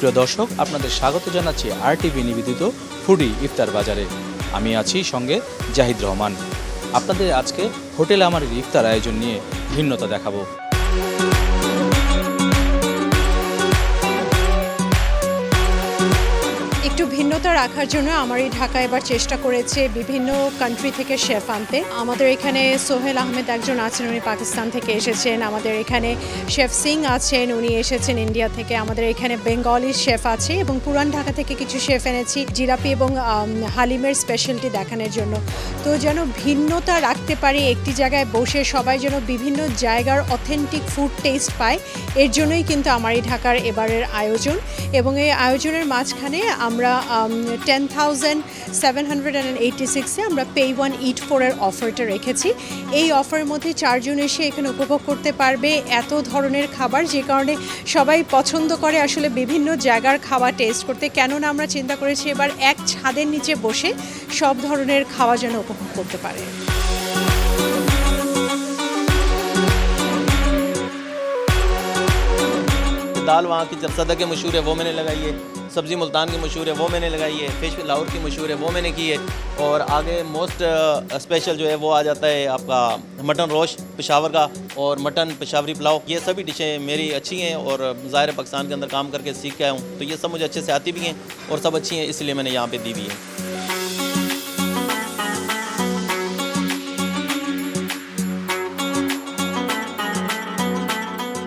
সুপ্রিয় দর্শক, আপনাদের স্বাগত জানাচ্ছি আরটিভি নিবেদিত ফুডি ইফতার বাজারে। আমি আছি সঙ্গে জাহিদ রহমান। আপনাদের আজকে হোটেল আমারের ইফতার আয়োজন নিয়ে ভিন্নতা দেখাবো। একটু ভিন্নতা রাখার জন্য আমার এই ঢাকা এবার চেষ্টা করেছে বিভিন্ন কান্ট্রি থেকে শেফ আনতে। আমাদের এখানে সোহেল আহমেদ একজন আছেন, উনি পাকিস্তান থেকে এসেছেন। আমাদের এখানে শেফ সিং আছেন, উনি এসেছেন ইন্ডিয়া থেকে। আমাদের এখানে বেঙ্গলি শেফ আছে এবং পুরান ঢাকা থেকে কিছু শেফ এনেছি জিলাপি এবং হালিমের স্পেশালিটি দেখানোর জন্য। তো যেন ভিন্নতা রাখতে পারি, একটি জায়গায় বসে সবাই যেন বিভিন্ন জায়গার অথেন্টিক ফুড টেস্ট পায়, এর জন্যই কিন্তু আমার এই ঢাকার এবারের আয়োজন। এবং এই আয়োজনের মাঝখানে আমরা 10,786-এ আমরা পে ওয়ান ইট ফোরের অফারটা রেখেছি। এই অফারের মধ্যে 4 জন এসে এখানে উপভোগ করতে পারবে এত ধরনের খাবার, যে কারণে সবাই পছন্দ করে আসলে বিভিন্ন জায়গার খাবার টেস্ট করতে। কেননা আমরা চিন্তা করেছি এবার এক ছাদের নিচে বসে সব ধরনের খাওয়া যেন উপভোগ করতে পারে। दाल वहाँ की सरसदा के मशहूर है, वो मैंने लगाई है। सब्ज़ी मुल्तान की मशहूर है, वो मैंने लगाई है। फ़िश लाहौर की मशहूर है, वो मैंने की है। और आगे मोस्ट स्पेशल जो है वो आ जाता है आपका मटन रोश पेशावर का, और मटन पेशावरी पुलाव। ये सभी डिशें मेरी अच्छी हैं और ज़ाहिर पाकिस्तान के अंदर काम करके सीख के आया हूँ, तो ये सब मुझे अच्छे से आती भी हैं और सब अच्छी हैं, इसलिए मैंने यहाँ पर दी भी है।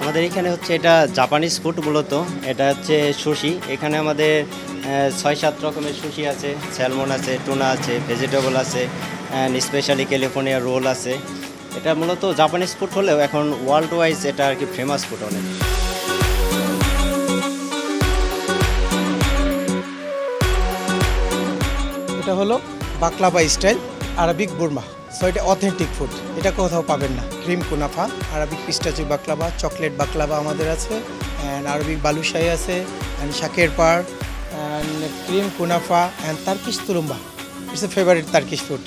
আমাদের এখানে হচ্ছে এটা জাপানিজ ফুড, মূলত এটা হচ্ছে সুশি। এখানে আমাদের 6-7 রকমের সুশি আছে, স্যালমন আছে, টুনা আছে, ভেজিটেবল আছে, অ্যান্ড স্পেশালি ক্যালিফোর্নিয়া রোল আছে। এটা মূলত জাপানিজ ফুড হলেও এখন ওয়ার্ল্ড ওয়াইজ এটা আর কি ফেমাস ফুড অনেক। এটা হলো baklava style Arabic burma. So এটা অথেন্টিক ফুড, এটা কোথাও পাবেন না। Cream kunafa, Arabic pistachio baklava, chocolate baklava আমাদের আছে, অ্যান্ড আরবিক বালুশাহি আছে, অ্যান্ড শাকের পার, and cream kunafa, and Turkish tulumba. It's a favourite Turkish food.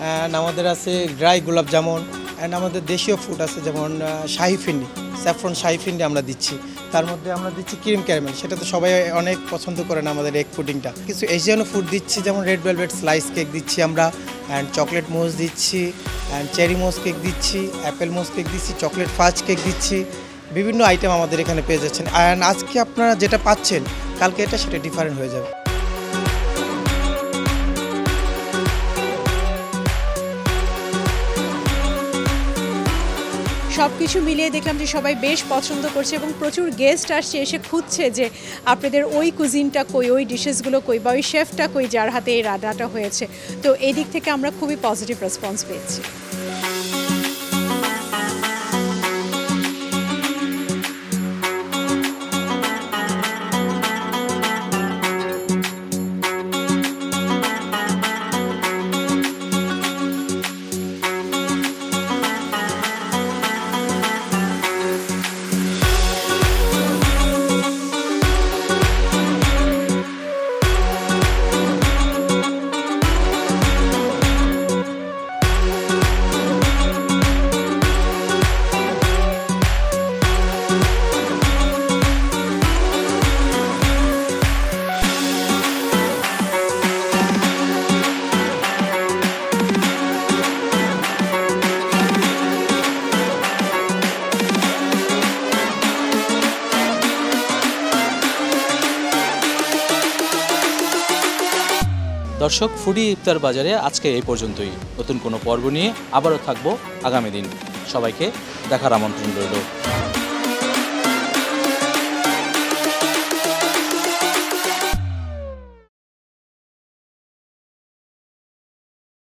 And আমাদের আছে ড্রাই গোলাপ জামুন, অ্যান্ড আমাদের দেশীয় ফুড আছে যেমন শাহি ফিন্ডি, স্যাফরন শাহি ফিন্ডি আমরা দিচ্ছি। তার মধ্যে আমরা দিচ্ছি ক্রিম ক্যারামেল, সেটা তো সবাই অনেক পছন্দ করেন আমাদের এগ পুডিংটা। কিছু এশিয়ানো ফুড দিচ্ছি, যেমন রেড ভেলভেট স্লাইস কেক দিচ্ছি আমরা, অ্যান্ড চকলেট মোজ দিচ্ছি, অ্যান্ড চেরি মোজ কেক দিচ্ছি, অ্যাপেল মোজ কেক দিচ্ছি, চকলেট ফাজ কেক দিচ্ছি। বিভিন্ন আইটেম আমাদের এখানে পেয়ে যাচ্ছেন। অ্যান্ড আজকে আপনারা যেটা পাচ্ছেন কালকে এটা সেটা ডিফারেন্ট হয়ে যাবে। সব কিছু মিলিয়ে দেখলাম যে সবাই বেশ পছন্দ করছে এবং প্রচুর গেস্ট আসছে, এসে খুঁজছে যে আপনাদের ওই কুজিনটা কই, ওই ডিশেসগুলো কই, বা ওই শেফটা কই যার হাতে এই রান্নাটা হয়েছে। তো এই দিক থেকে আমরা খুবই পজিটিভ রেসপন্স পেয়েছি। দর্শক, ফুডি ইফতার বাজারে আজকে এই পর্যন্তই। নতুন কোনো পর্ব নিয়ে আবারও থাকবো আগামী দিন। সবাইকে দেখার আমন্ত্রণ রইল।